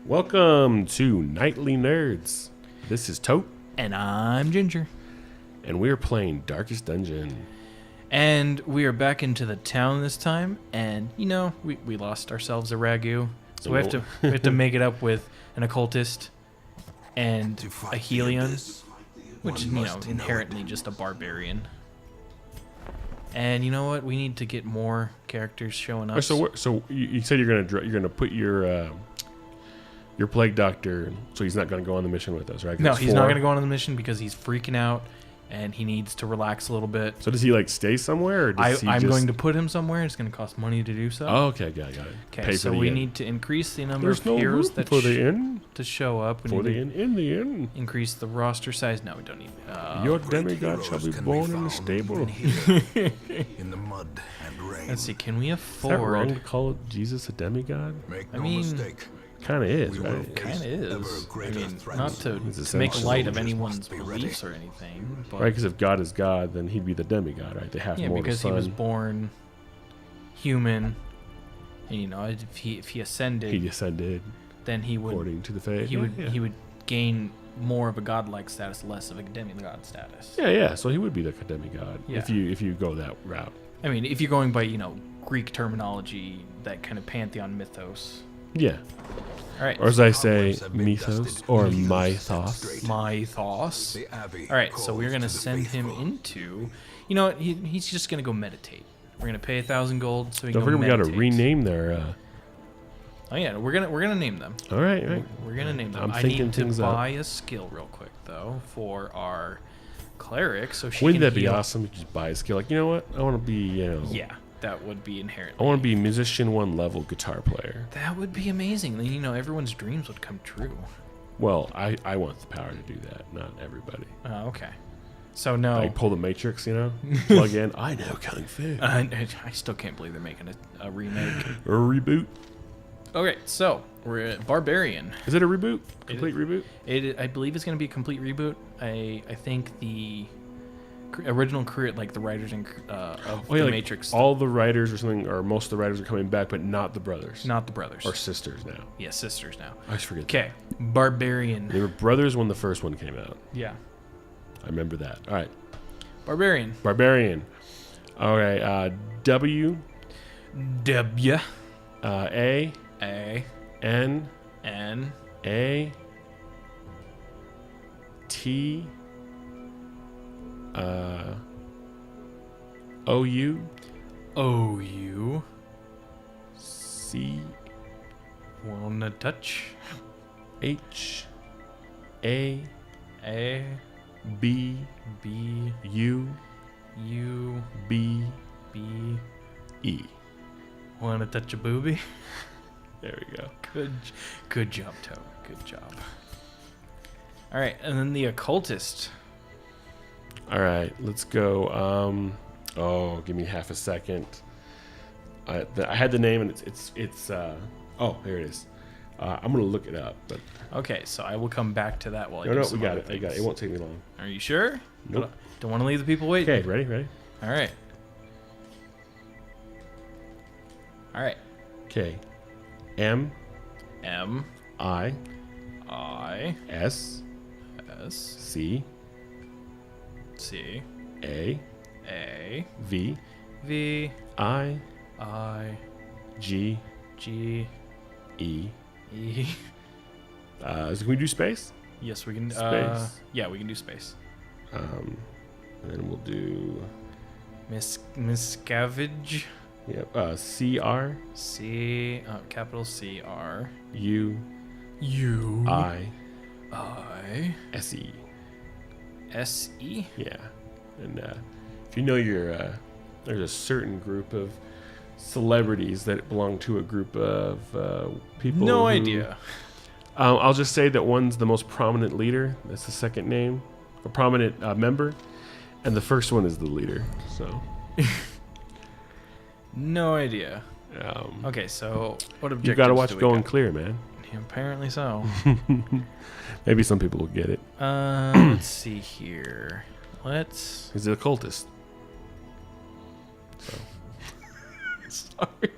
Welcome to Nightly Nerds. This is Tote. And I'm Ginger. And we're playing Darkest Dungeon. And we are back into the town this time. And, you know, we lost ourselves a ragu. So we have to make it up with an occultist and a Helion, which, you know, inherently just a barbarian. And you know what? We need to get more characters showing up. So you said you're gonna put your plague doctor, so he's not gonna go on the mission with us, right? No, he's not gonna go on the mission because he's freaking out and he needs to relax a little bit. So does he like stay somewhere? Or does I'm going to put him somewhere. It's going to cost money to do so. Oh, okay, got it. Okay, so we need to increase the number of heroes that to show up. For the inn. Increase the roster size. No, we don't need. Your demigod shall be born in the stable. In the mud and rain. Let's see. Can we afford? Is that wrong to call Jesus a demigod? Make no mistake. Kind of is, right? Kind of is. I mean, not to make light of anyone's beliefs or anything. But right, because if God is God, then he'd be the demigod, right? They have more because son. He was born human, and you know, if he ascended, then he would, according to the faith, he would gain more of a godlike status, less of a demigod status. Yeah. So he would be the demigod if you go that route. I mean, if you're going by Greek terminology, that kind of pantheon mythos. Yeah. All right. Or as I say, mythos or mythos. Mythos. All right, so we're going to send him into, he's just going to go meditate. We're going to pay 1,000 gold so he can go meditate. We got to rename their... Oh, yeah, we're gonna name them. All right. We're going to name them. I need to buy a skill real quick, though, for our cleric so she Wouldn't can that be awesome? You just buy a skill. Like, you know what? I want to be, Yeah. That would be inherent. I want to be musician 1 level guitar player. That would be amazing. Then, everyone's dreams would come true. Well, I want the power to do that, not everybody. Oh, okay. So, no. Like pull the Matrix, plug in. I know Kung Fu. I still can't believe they're making a remake. Or a reboot. Okay, so we're at Barbarian. Is it a reboot? Complete reboot? I believe it's going to be a complete reboot. I think the original crew, like the writers of the Matrix, all the writers or something, or most of the writers are coming back, but not the brothers. Not the brothers. Or sisters now. Yeah, sisters now. I always forget. Okay, Barbarian. They were brothers when the first one came out. Yeah, I remember that. All right. Barbarian. All right. W. A. N. A. T. O-U. C. Wanna touch? H. A. B. U. B. E. Wanna touch a booby? There we go. Good job, Tote. Good job. All right, and then the occultist. All right, let's go. Give me half a second. I had the name, and it's here it is. I'm gonna look it up, but okay, so I will come back to that while I do we some got other it. things. It won't take me long. Are you sure? Nope. Don't want to leave the people waiting. Okay, ready? All right. Okay. M. I. S. C. A. V. I. G. E. So can we do space? Yes, we can. Space. Yeah, we can do space. And then we'll do Miscavige. Yep. CR. Capital CR. U. I. SE. SE. Yeah. And if you know there's a certain group of celebrities that belong to a group of people. No idea. I'll just say that one's the most prominent leader. That's the second name. A prominent member. And the first one is the leader. So. No idea. Okay, so what objectives you gotta watch do we Going got? Clear, man. Apparently so. Maybe some people will get it. Let's see here. He's the occultist. sorry.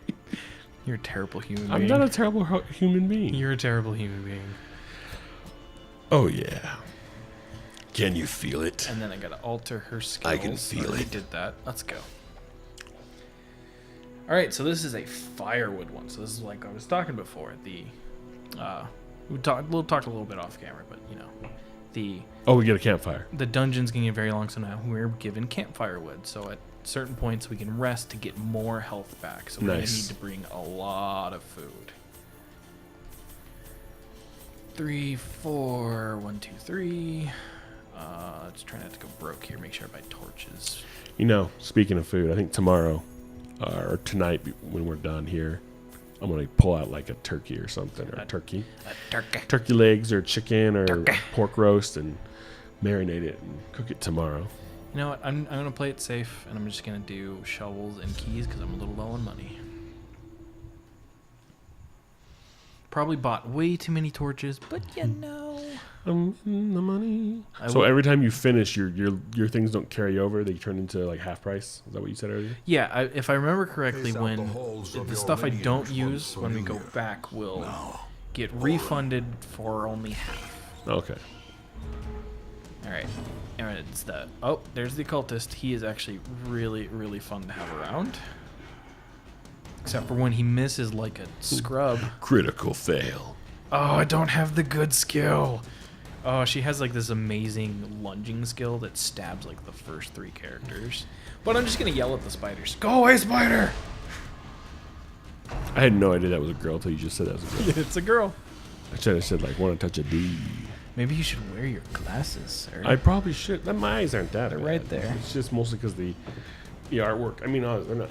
You're a terrible human being. I'm not a terrible human being. You're a terrible human being. Oh, yeah. Can you feel it? And then I gotta alter her skills. I can feel Already it. did that. Let's go. All right, so this is a firewood one. So this is like I was talking before. The we talked a little bit off camera, but you know, We get a campfire. the dungeons can get very long, so now we're given campfire wood. So at certain points we can rest to get more health back. So we're gonna Nice. need to bring a lot of food. 3, 4, 1, 2, 3. Let's try not to go broke here. Make sure I buy torches. You know, speaking of food, I think tomorrow or tonight when we're done here, I'm going to pull out like a turkey or something, or a turkey. Turkey legs or chicken or pork roast and marinate it and cook it tomorrow. You know what? I'm going to play it safe, and I'm just going to do shovels and keys because I'm a little low on money. Probably bought way too many torches, but you know. The money. So every time you finish, your things don't carry over. They turn into like half price. Is that what you said earlier? Yeah, if I remember correctly, Pace out when the holes of the your stuff I lineage don't once use when we go familiar. back will Now, get refunded for only half. Okay. All right, and it's there's the occultist. He is actually really, really fun to have around. Except for when he misses like a scrub. Critical fail. Oh, I don't have the good skill. Oh, she has like this amazing lunging skill that stabs like the first 3 characters. But I'm just gonna yell at the spiders. Go away, spider! I had no idea that was a girl until you just said that was a girl. It's a girl. I should have said like, want to touch a D. Maybe you should wear your glasses, sir. I probably should. My eyes aren't that They're bad. right there. It's just mostly because the artwork. I mean, they're not.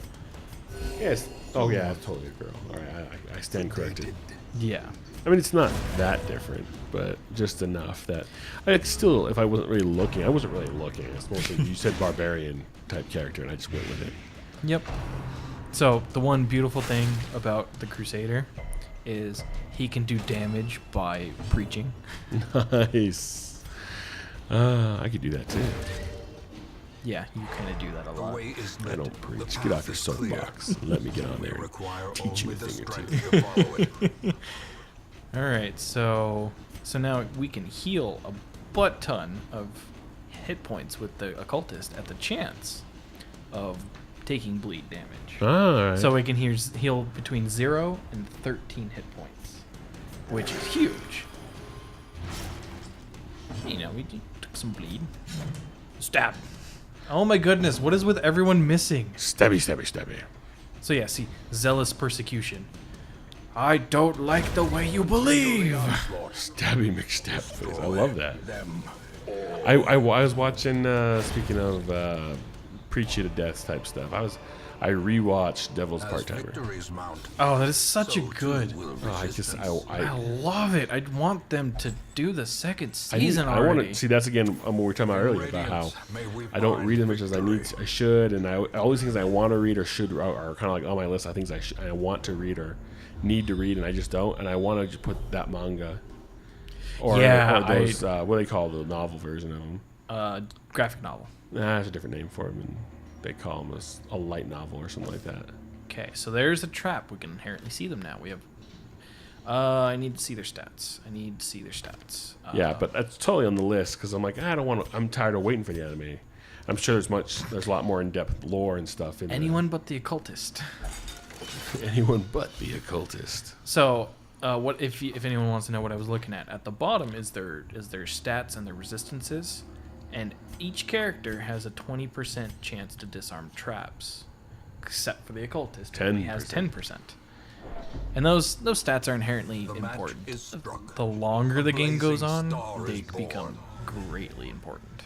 Yes. Oh yeah, it's totally a girl. All right, I stand corrected. Yeah. I mean, it's not that different, but just enough that I still, if I wasn't really looking, I wasn't really looking. It's mostly you said barbarian type character, and I just went with it. Yep. So the one beautiful thing about the Crusader is he can do damage by preaching. Nice. I could do that too. Yeah, you kind of do that a the lot. way is I lit, don't the preach. Get off path your is clear. soapbox. And let me get on We there and require teach you only a the thing or strength two. to follow it. All right, so now we can heal a butt ton of hit points with the occultist at the chance of taking bleed damage. All right. So we can heal between 0 and 13 hit points, which is huge. You know, we took some bleed. Stab. Oh my goodness, what is with everyone missing? Stabby, stabby, stabby. So yeah, see, zealous persecution. I don't like the way you believe. Stabby McStabface. I love that. Them. I was watching, speaking of preach you to death type stuff, I rewatched Devil's As Part-Timer. victories mount, Oh, that is such a so too good. will Oh, I resistance. love it. I want them to do the second I need- season I want already. to see. That's again what we were talking about earlier about how Radiance, may we I don't find read as much as I need. victory. I should, and all these things I want to read or should are kind of like on my list. I think I want to read or need to read, and I just don't. And I want to just put that manga or, Yeah, or those what do they call the novel version of them? Graphic novel. There's a different name for them, and they call them a light novel or something like that. Okay, so there's a trap. We can inherently see them now. We have. I need to see their stats. Yeah, but that's totally on the list because I'm like, I don't want to. I'm tired of waiting for the anime. I'm sure there's a lot more in-depth lore and stuff in anyone but the occultist. anyone but the occultist. So, what if anyone wants to know what I was looking at? At the bottom is their stats and their resistances, and each character has a 20% chance to disarm traps, except for the occultist, who only has 10%. And those stats are inherently The match important. is struck. The longer A the game goes blazing on, star they is born. become greatly important.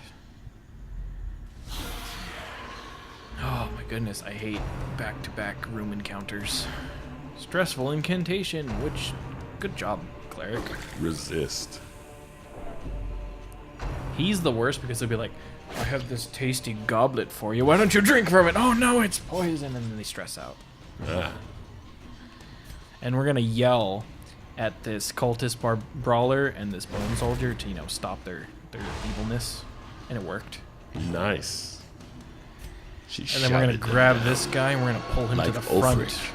Oh my goodness, I hate back-to-back room encounters. Stressful incantation, which, good job, cleric. Resist. He's the worst because he'll be like, I have this tasty goblet for you, why don't you drink from it? Oh no, it's poison, and then they stress out. Ah. And we're gonna yell at this cultist brawler and this bone soldier to, stop their evilness. And it worked. Nice. And then we're gonna grab this guy and we're gonna pull him to like the front. Ulfric.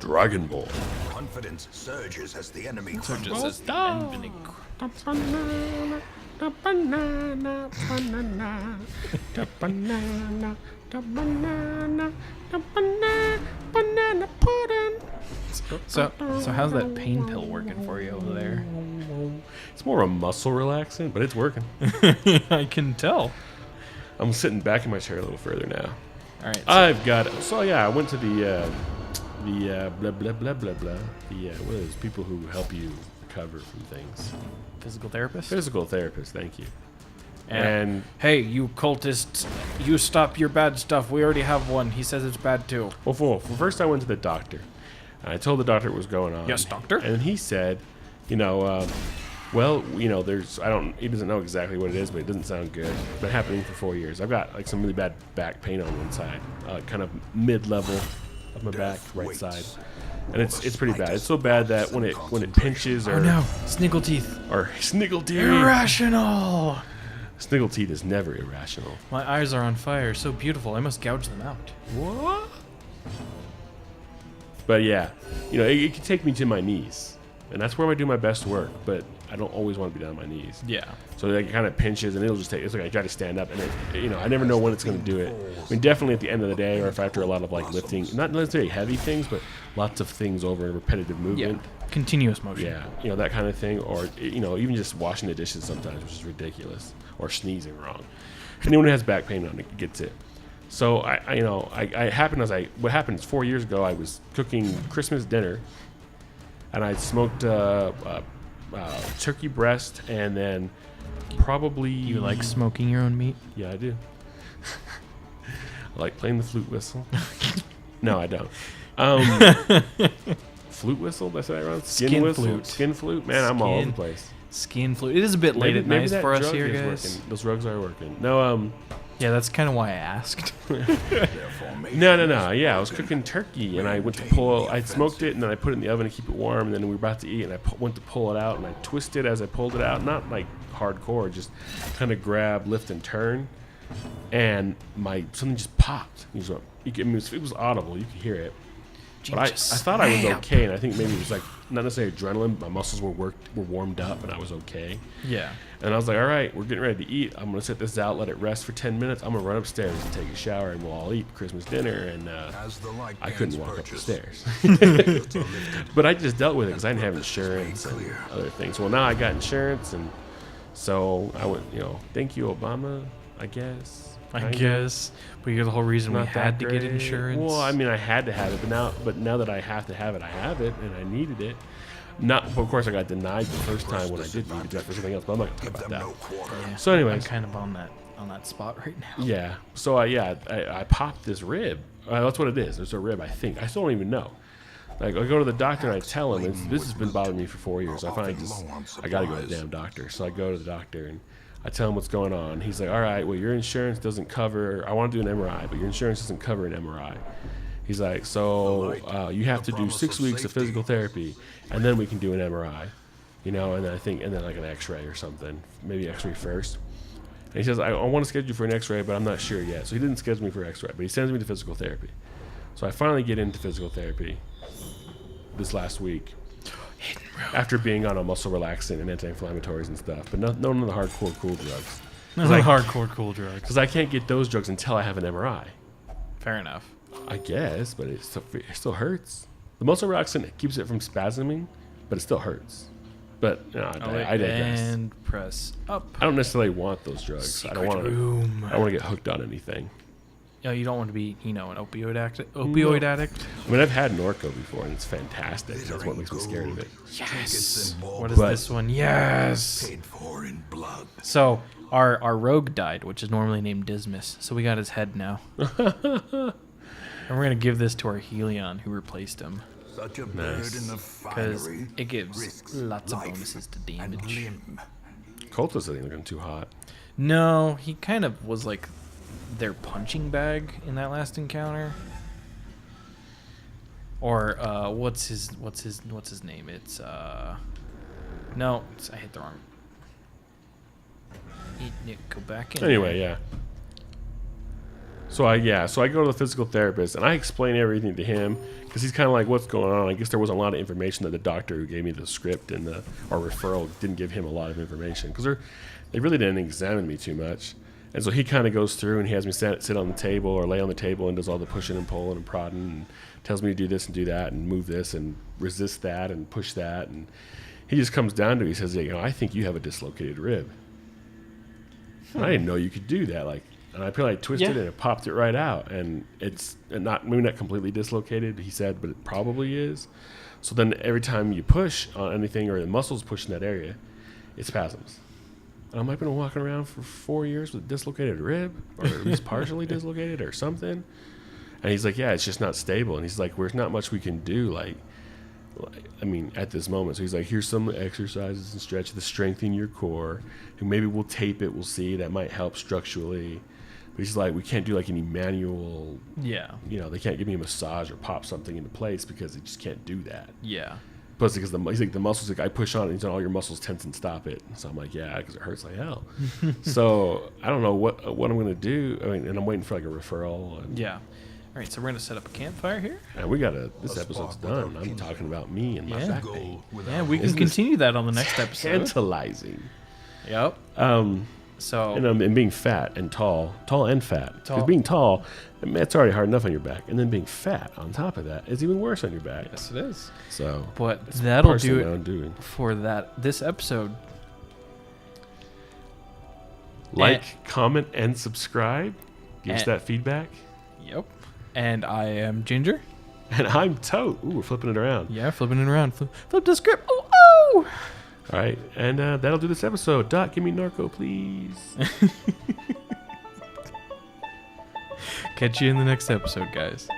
Dragon Ball. Confidence surges as the enemy So crumbles. just as the enemy The banana, the banana, banana, the banana, the banana, the banana, banana pudding. So how's that pain pill working for you over there? It's more a muscle relaxant, but it's working. I can tell. I'm sitting back in my chair a little further now. All right. I've got so yeah. I went to the blah blah blah blah blah. What are those people who help you recover from things? Physical therapist. Physical therapist. Thank you. And And hey, you cultists, you stop your bad stuff. We already have one. He says it's bad too. well, first I went to the doctor. And I told the doctor what was going on. Yes, doctor. And he said, well, there's he doesn't know exactly what it is, but it doesn't sound good. It's been happening for 4 years. I've got like some really bad back pain on one side, kind of mid-level of my back, right side, and it's pretty bad. It's so bad that when it pinches or Oh no, sniggle teeth. or sniggle teeth, Irrational. sniggle teeth is never irrational. My eyes are on fire. So beautiful. I must gouge them out. What? But yeah, it can take me to my knees, and that's where I do my best work. But I don't always want to be down on my knees. Yeah. So it kind of pinches, and it'll just take. It's like I try to stand up, and I never know when it's going to do it. I mean, definitely at the end of the day, or if after a lot of like lifting, not necessarily heavy things, but lots of things over repetitive movement. Yeah. Continuous motion. Yeah, that kind of thing, or even just washing the dishes sometimes, which is ridiculous, or sneezing wrong. Anyone who has back pain on it gets it. So what happened is 4 years ago I was cooking Christmas dinner, and I smoked turkey breast, and then probably You like smoking your own meat? Yeah, I do. I like playing the flute whistle. No, I don't. Flute whistle? Did I say that wrong? Skin whistle? flute. Skin flute? Man, I'm all over the Skin place. Skin flute. It is a bit late at night that for us drug here, is guys. working. Those drugs are working. No, Yeah, that's kind of why I asked. No. Yeah, I was cooking turkey, and I went to pull. I smoked it, and then I put it in the oven to keep it warm. And then we were about to eat, and I went to pull it out, and I twisted as I pulled it out. Not like hardcore, just kind of grab, lift, and turn. And something just popped. It was audible. You could hear it. But I thought I was okay, and I think maybe it was like not necessarily adrenaline. My muscles were warmed up, and I was okay. Yeah. And I was like, all right, we're getting ready to eat. I'm going to sit this out, let it rest for 10 minutes. I'm going to run upstairs and take a shower, and we'll all eat Christmas dinner. And I couldn't walk up the stairs. But I just dealt with it because I didn't have insurance and other things. Well, now I got insurance, and so I went, thank you, Obama, I guess. I guess. But you're the whole reason we had to get insurance. Well, I mean, I had to have it, but now that I have to have it, I have it, and I needed it. But of course, I got denied the first time when I did need it for something else, but I'm not going to talk about that. Yeah. So anyways. I'm kind of on that spot right now. Yeah. So, I popped this rib. That's what it is. It's a rib, I think. I still don't even know. Like, I go to the doctor, and I tell him, this has been bothering me for 4 years. So I finally I got to go to the damn doctor. So I go to the doctor, and I tell him what's going on. He's like, all right, well, your insurance doesn't cover, I want to do an MRI, but your insurance doesn't cover an MRI. He's like, so you have to do 6 weeks of physical therapy, and then we can do an MRI, and then like an X-ray or something, maybe X-ray first. And he says, I want to schedule you for an X-ray, but I'm not sure yet. So he didn't schedule me for X-ray, but he sends me to physical therapy. So I finally get into physical therapy this last week. After being on a muscle relaxant and anti-inflammatories and stuff, but none of the hardcore cool drugs. None of the hardcore cool drugs. Because I can't get those drugs until I have an MRI. Fair enough. I guess, but it still hurts. The muscle relaxant keeps it from spasming, but it still hurts. But I digress. And press up. I don't necessarily want those drugs. Secret I don't want to get hooked on anything. Yeah, you don't want to be, an opioid addict. I mean, I've had Norco before, and it's fantastic. That's what makes me scared of it. Yes. What is this one? Yes. Paid for in blood. So our rogue died, which is normally named Dismas. So we got his head now. And we're gonna give this to our Helion, who replaced him, Such a bird in the because finery it gives risks lots of life bonuses to and damage. limb. Cultist isn't looking too hot. No, he kind of was like their punching bag in that last encounter. Or what's his name? It's no, I hit the wrong. Go back in. Anyway, yeah. So I go to the physical therapist and I explain everything to him because he's kind of like, what's going on? I guess there wasn't a lot of information that the doctor who gave me the script and our referral didn't give him a lot of information because they really didn't examine me too much. And so he kind of goes through and he has me sit on the table or lay on the table and does all the pushing and pulling and prodding and tells me to do this and do that and move this and resist that and push that. And he just comes down to it. He says, I think you have a dislocated rib. And I didn't know you could do that. And I probably twisted it and it popped it right out. And it's maybe not completely dislocated, he said, but it probably is. So then every time you push on anything or the muscles push in that area, it spasms. And I'm like, been walking around for 4 years with a dislocated rib, or at least partially dislocated or something. And he's like, yeah, it's just not stable. And he's like, there's not much we can do, at this moment. So he's like, here's some exercises and stretches to strengthen your core. And maybe we'll tape it. We'll see. That might help structurally. But he's like, we can't do any manual. Yeah. They can't give me a massage or pop something into place because they just can't do that. Yeah. Plus, because he's like, the muscles, I push on it, and all your muscles tense and stop it. So I'm like, yeah, because it hurts like hell. So I don't know what I'm going to do. And I'm waiting for a referral. And, yeah. All right, so we're going to set up a campfire here. And this episode's done. I'm talking about me and my back pain. Yeah, we can continue that on the next episode. Tantalizing. Yep. And being fat and tall and fat. Because being tall, it's already hard enough on your back. And then being fat on top of that is even worse on your back. Yes, it is. So, but that'll do it for this episode. Comment, and subscribe. Give us that feedback. Yep. And I am Ginger. And I'm Tote. Ooh, we're flipping it around. Yeah, flipping it around. Flip the script. Oh! All right, and that'll do this episode. Doc, give me Norco, please. Catch you in the next episode, guys.